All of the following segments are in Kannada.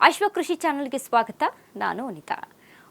ಅಶ್ವಕೃಷಿ ಚಾನೆಲ್ಗೆ ಸ್ವಾಗತ. ನಾನು ಅನಿತಾ.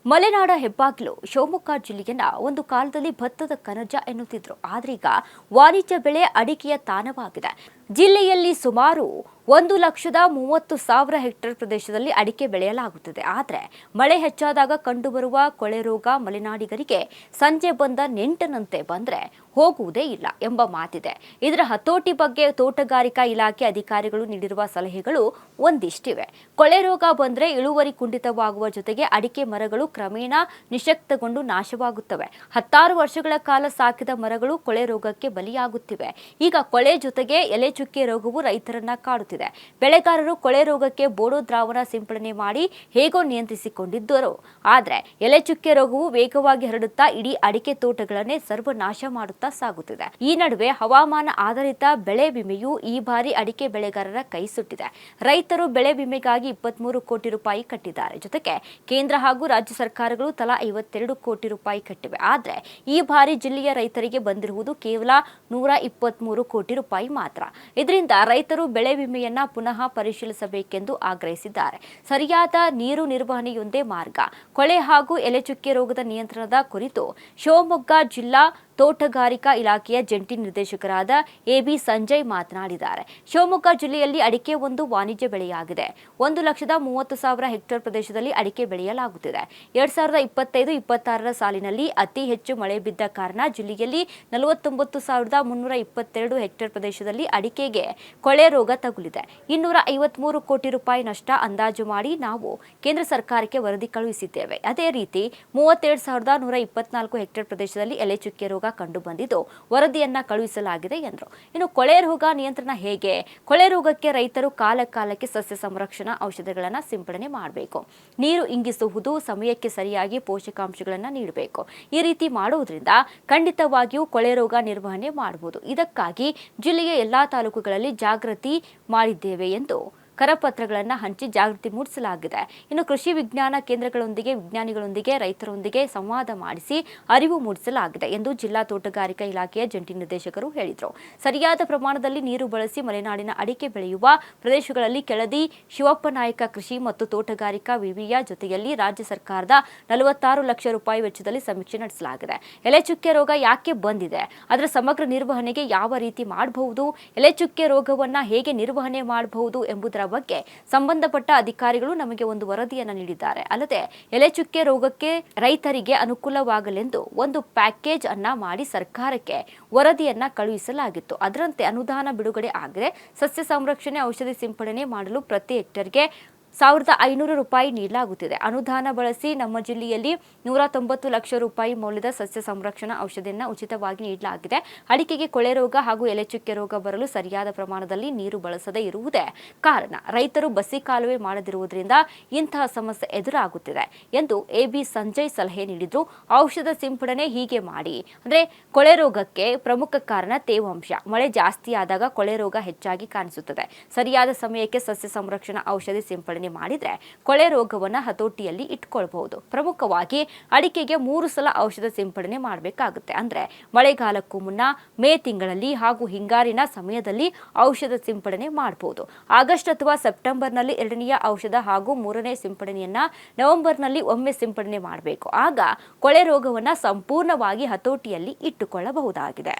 ಮಲೆನಾಡ ಹೆಬ್ಬಾಗಿಲು ಶಿವಮೊಗ್ಗ ಜಿಲ್ಲೆಯನ್ನ ಒಂದು ಕಾಲದಲ್ಲಿ ಭತ್ತದ ಕನಜ ಎನ್ನುತ್ತಿದ್ರು. ಆದ್ರೀಗ ವಾಣಿಜ್ಯ ಬೆಳೆ ಅಡಿಕೆಯ ತಾಣವಾಗಿದೆ. ಜಿಲ್ಲೆಯಲ್ಲಿ ಸುಮಾರು 1,30,000 ಹೆಕ್ಟೇರ್ ಪ್ರದೇಶದಲ್ಲಿ ಅಡಿಕೆ ಬೆಳೆಯಲಾಗುತ್ತದೆ. ಆದರೆ ಮಳೆ ಹೆಚ್ಚಾದಾಗ ಕಂಡುಬರುವ ಕೊಳೆ ರೋಗ ಮಲೆನಾಡಿಗರಿಗೆ ಸಂಜೆ ಬಂದ ನೆಂಟನಂತೆ ಬಂದ್ರೆ ಹೋಗುವುದೇ ಇಲ್ಲ ಎಂಬ ಮಾತಿದೆ. ಇದರ ಹತೋಟಿ ಬಗ್ಗೆ ತೋಟಗಾರಿಕಾ ಇಲಾಖೆ ಅಧಿಕಾರಿಗಳು ನೀಡಿರುವ ಸಲಹೆಗಳು ಒಂದಿಷ್ಟಿವೆ. ಕೊಳೆ ರೋಗ ಬಂದ್ರೆ ಇಳುವರಿ ಕುಂಠಿತವಾಗುವ ಜೊತೆಗೆ ಅಡಿಕೆ ಮರಗಳು ಕ್ರಮೇಣ ನಿಶಕ್ತಗೊಂಡು ನಾಶವಾಗುತ್ತವೆ. 10 ವರ್ಷಗಳ ಕಾಲ ಸಾಕಿದ ಮರಗಳು ಕೊಳೆ ರೋಗಕ್ಕೆ ಬಲಿಯಾಗುತ್ತಿವೆ. ಈಗ ಕೊಳೆ ಜೊತೆಗೆ ಎಲೆ ಚುಕ್ಕೆ ರೋಗವು ರೈತರನ್ನ ಕಾಡುತ್ತಿದೆ. ಬೆಳೆಗಾರರು ಕೊಳೆ ರೋಗಕ್ಕೆ ಬೋಡೋ ದ್ರಾವಣ ಸಿಂಪಡಣೆ ಮಾಡಿ ಹೇಗೋ ನಿಯಂತ್ರಿಸಿಕೊಂಡಿದ್ದರು. ಆದರೆ ಎಲೆ ಚುಕ್ಕೆ ರೋಗವು ವೇಗವಾಗಿ ಹರಡುತ್ತಾ ಇಡೀ ಅಡಿಕೆ ತೋಟಗಳನ್ನೇ ಸರ್ವನಾಶ ಮಾಡುತ್ತಾ ಸಾಗುತ್ತಿದೆ. ಈ ನಡುವೆ ಹವಾಮಾನ ಆಧಾರಿತ ಬೆಳೆ ವಿಮೆಯು ಈ ಬಾರಿ ಅಡಿಕೆ ಬೆಳೆಗಾರರ ಕೈ ಸುಟ್ಟಿದೆ. ರೈತರು ಬೆಳೆ ವಿಮೆಗಾಗಿ 23 ಕೋಟಿ ರೂಪಾಯಿ ಕಟ್ಟಿದ್ದಾರೆ. ಜೊತೆಗೆ ಕೇಂದ್ರ ಹಾಗೂ ರಾಜ್ಯ ಸರ್ಕಾರಗಳು ತಲಾ 52 ಕೋಟಿ ರೂಪಾಯಿ ಕಟ್ಟಿವೆ. ಆದರೆ ಈ ಬಾರಿ ಜಿಲ್ಲೆಯ ರೈತರಿಗೆ ಬಂದಿರುವುದು ಕೇವಲ 123 ಕೋಟಿ ರೂಪಾಯಿ ಮಾತ್ರ. ಇದರಿಂದ ರೈತರು ಬೆಳೆ ವಿಮೆಯನ್ನ ಪುನಃ ಪರಿಶೀಲಿಸಬೇಕೆಂದು ಆಗ್ರಹಿಸಿದ್ದಾರೆ. ಸರಿಯಾದ ನೀರು ನಿರ್ವಹಣೆಯೊಂದೇ ಮಾರ್ಗ. ಕೊಳೆ ಹಾಗೂ ಎಲೆಚುಕ್ಕೆ ರೋಗದ ನಿಯಂತ್ರಣದ ಕುರಿತು ಶಿವಮೊಗ್ಗ ಜಿಲ್ಲಾ ತೋಟಗಾರಿಕಾ ಇಲಾಖೆಯ ಜಂಟಿ ನಿರ್ದೇಶಕರಾದ ಎಬಿ ಸಂಜಯ್ ಮಾತನಾಡಿದ್ದಾರೆ. ಶಿವಮೊಗ್ಗ ಜಿಲ್ಲೆಯಲ್ಲಿ ಅಡಿಕೆ ಒಂದು ವಾಣಿಜ್ಯ ಬೆಳೆಯಾಗಿದೆ. 1,30,000 ಹೆಕ್ಟೇರ್ ಪ್ರದೇಶದಲ್ಲಿ ಅಡಿಕೆ ಬೆಳೆಯಲಾಗುತ್ತಿದೆ. 2025-26 ಸಾಲಿನಲ್ಲಿ ಅತಿ ಹೆಚ್ಚು ಮಳೆ ಬಿದ್ದ ಕಾರಣ ಜಿಲ್ಲೆಯಲ್ಲಿ 49,322 ಹೆಕ್ಟೇರ್ ಪ್ರದೇಶದಲ್ಲಿ ಅಡಿಕೆಗೆ ಕೊಳೆ ರೋಗ ತಗುಲಿದೆ. 253 ಕೋಟಿ ರೂಪಾಯಿ ನಷ್ಟ ಅಂದಾಜು ಮಾಡಿ ನಾವು ಕೇಂದ್ರ ಸರ್ಕಾರಕ್ಕೆ ವರದಿ ಕಳುಹಿಸಿದ್ದೇವೆ. ಅದೇ ರೀತಿ 37,124 ಹೆಕ್ಟೇರ್ ಪ್ರದೇಶದಲ್ಲಿ ಎಲೆಚುಕ್ಕೆ ರೋಗ ಕಂಡು ಬಂದಿದ್ದು ವರದಿಯನ್ನ ಕಳುಹಿಸಲಾಗಿದೆ ಎಂದರು. ಇನ್ನು ಕೊಳೆ ರೋಗ ನಿಯಂತ್ರಣ ಹೇಗೆ? ಕೊಳೆ ರೋಗಕ್ಕೆ ರೈತರು ಕಾಲಕ್ಕೆ ಸಸ್ಯ ಸಂರಕ್ಷಣಾ ಔಷಧಿಗಳನ್ನು ಸಿಂಪಡಣೆ ಮಾಡಬೇಕು. ನೀರು ಇಂಗಿಸುವುದು, ಸಮಯಕ್ಕೆ ಸರಿಯಾಗಿ ಪೋಷಕಾಂಶಗಳನ್ನು ನೀಡಬೇಕು. ಈ ರೀತಿ ಮಾಡುವುದರಿಂದ ಖಂಡಿತವಾಗಿಯೂ ಕೊಳೆ ರೋಗ ನಿರ್ವಹಣೆ ಮಾಡಬಹುದು. ಇದಕ್ಕಾಗಿ ಜಿಲ್ಲೆಯ ಎಲ್ಲಾ ತಾಲೂಕುಗಳಲ್ಲಿ ಜಾಗೃತಿ ಮಾಡಿದ್ದೇವೆ ಎಂದು ಕರಪತ್ರಗಳನ್ನು ಹಂಚಿ ಜಾಗೃತಿ ಮೂಡಿಸಲಾಗಿದೆ. ಇನ್ನು ಕೃಷಿ ವಿಜ್ಞಾನ ಕೇಂದ್ರಗಳೊಂದಿಗೆ, ವಿಜ್ಞಾನಿಗಳೊಂದಿಗೆ, ರೈತರೊಂದಿಗೆ ಸಂವಾದ ಮಾಡಿಸಿ ಅರಿವು ಮೂಡಿಸಲಾಗಿದೆ ಎಂದು ಜಿಲ್ಲಾ ತೋಟಗಾರಿಕಾ ಇಲಾಖೆಯ ಜಂಟಿ ನಿರ್ದೇಶಕರು ಹೇಳಿದರು. ಸರಿಯಾದ ಪ್ರಮಾಣದಲ್ಲಿ ನೀರು ಬಳಸಿ ಮಲೆನಾಡಿನ ಅಡಿಕೆ ಬೆಳೆಯುವ ಪ್ರದೇಶಗಳಲ್ಲಿ ಕೆಳದಿ ಶಿವಪ್ಪನಾಯಕ ಕೃಷಿ ಮತ್ತು ತೋಟಗಾರಿಕಾ ವಿವಿಯ ಜೊತೆಯಲ್ಲಿ ರಾಜ್ಯ ಸರ್ಕಾರದ 46 ಲಕ್ಷ ರೂಪಾಯಿ ವೆಚ್ಚದಲ್ಲಿ ಸಮೀಕ್ಷೆ ನಡೆಸಲಾಗಿದೆ. ಎಲೆಚುಕ್ಕೆ ರೋಗ ಯಾಕೆ ಬಂದಿದೆ, ಅದರ ಸಮಗ್ರ ನಿರ್ವಹಣೆಗೆ ಯಾವ ರೀತಿ ಮಾಡಬಹುದು, ಎಲೆಚುಕ್ಕೆ ರೋಗವನ್ನ ಹೇಗೆ ನಿರ್ವಹಣೆ ಮಾಡಬಹುದು ಎಂಬುದರ ಬಗ್ಗೆ ಸಂಬಂಧಪಟ್ಟ ಅಧಿಕಾರಿಗಳು ನಮಗೆ ಒಂದು ವರದಿಯನ್ನು ನೀಡಿದ್ದಾರೆ. ಅಲ್ಲದೆ ಎಲೆಚುಕ್ಕೆ ರೋಗಕ್ಕೆ ರೈತರಿಗೆ ಅನುಕೂಲವಾಗಲೆಂದು ಒಂದು ಪ್ಯಾಕೇಜ್ ಅನ್ನ ಮಾಡಿ ಸರ್ಕಾರಕ್ಕೆ ವರದಿಯನ್ನ ಕಳುಹಿಸಲಾಗಿತ್ತು. ಅದರಂತೆ ಅನುದಾನ ಬಿಡುಗಡೆ ಆಗಿದೆ. ಸಸ್ಯ ಸಂರಕ್ಷಣೆ ಔಷಧಿ ಸಿಂಪಡಣೆ ಮಾಡಲು ಪ್ರತಿ ಹೆಕ್ಟೇರ್ಗೆ 1,500 ರೂಪಾಯಿ ನೀಡಲಾಗುತ್ತಿದೆ. ಅನುದಾನ ಬಳಸಿ ನಮ್ಮ ಜಿಲ್ಲೆಯಲ್ಲಿ 190 ಲಕ್ಷ ರೂಪಾಯಿ ಮೌಲ್ಯದ ಸಸ್ಯ ಸಂರಕ್ಷಣಾ ಔಷಧಿಯನ್ನು ಉಚಿತವಾಗಿ ನೀಡಲಾಗಿದೆ. ಅಡಿಕೆಗೆ ಕೊಳೆ ರೋಗ ಹಾಗೂ ಎಲೆಚುಕ್ಕೆ ರೋಗ ಬರಲು ಸರಿಯಾದ ಪ್ರಮಾಣದಲ್ಲಿ ನೀರು ಬಳಸದೇ ಇರುವುದೇ ಕಾರಣ. ರೈತರು ಬಸಿ ಕಾಲುವೆ ಮಾಡದಿರುವುದರಿಂದ ಇಂತಹ ಸಮಸ್ಯೆ ಎದುರಾಗುತ್ತಿದೆ ಎಂದು ಎಬಿ ಸಂಜಯ್ ಸಲಹೆ ನೀಡಿದ್ರು. ಔಷಧ ಸಿಂಪಡಣೆ ಹೀಗೆ ಮಾಡಿ. ಅಂದ್ರೆ ಕೊಳೆ ರೋಗಕ್ಕೆ ಪ್ರಮುಖ ಕಾರಣ ತೇವಾಂಶ. ಮಳೆ ಜಾಸ್ತಿ ಆದಾಗ ಕೊಳೆ ರೋಗ ಹೆಚ್ಚಾಗಿ ಕಾಣಿಸುತ್ತದೆ. ಸರಿಯಾದ ಸಮಯಕ್ಕೆ ಸಸ್ಯ ಸಂರಕ್ಷಣಾ ಔಷಧಿ ಸಿಂಪಡಣೆ ಮಾಡಿದ್ರೆ ಕೊಳೆ ರೋಗವನ್ನ ಹತೋಟಿಯಲ್ಲಿ ಇಟ್ಕೊಳ್ಬಹುದು. ಪ್ರಮುಖವಾಗಿ ಅಡಿಕೆಗೆ 3 ಸಲ ಔಷಧ ಸಿಂಪಡಣೆ ಮಾಡಬೇಕಾಗುತ್ತೆ. ಅಂದ್ರೆ ಮಳೆಗಾಲಕ್ಕೂ ಮುನ್ನ, ಮೇ ತಿಂಗಳಲ್ಲಿ ಹಾಗೂ ಹಿಂಗಾರಿನ ಸಮಯದಲ್ಲಿ ಔಷಧ ಸಿಂಪಡಣೆ ಮಾಡಬಹುದು. ಆಗಸ್ಟ್ ಅಥವಾ ಸೆಪ್ಟೆಂಬರ್ನಲ್ಲಿ 2ನೇ ಔಷಧ ಹಾಗೂ 3ನೇ ಸಿಂಪಡಣೆಯನ್ನ ನವೆಂಬರ್ನಲ್ಲಿ ಒಮ್ಮೆ ಸಿಂಪಡಣೆ ಮಾಡಬೇಕು. ಆಗ ಕೊಳೆ ರೋಗವನ್ನ ಸಂಪೂರ್ಣವಾಗಿ ಹತೋಟಿಯಲ್ಲಿ ಇಟ್ಟುಕೊಳ್ಳಬಹುದಾಗಿದೆ.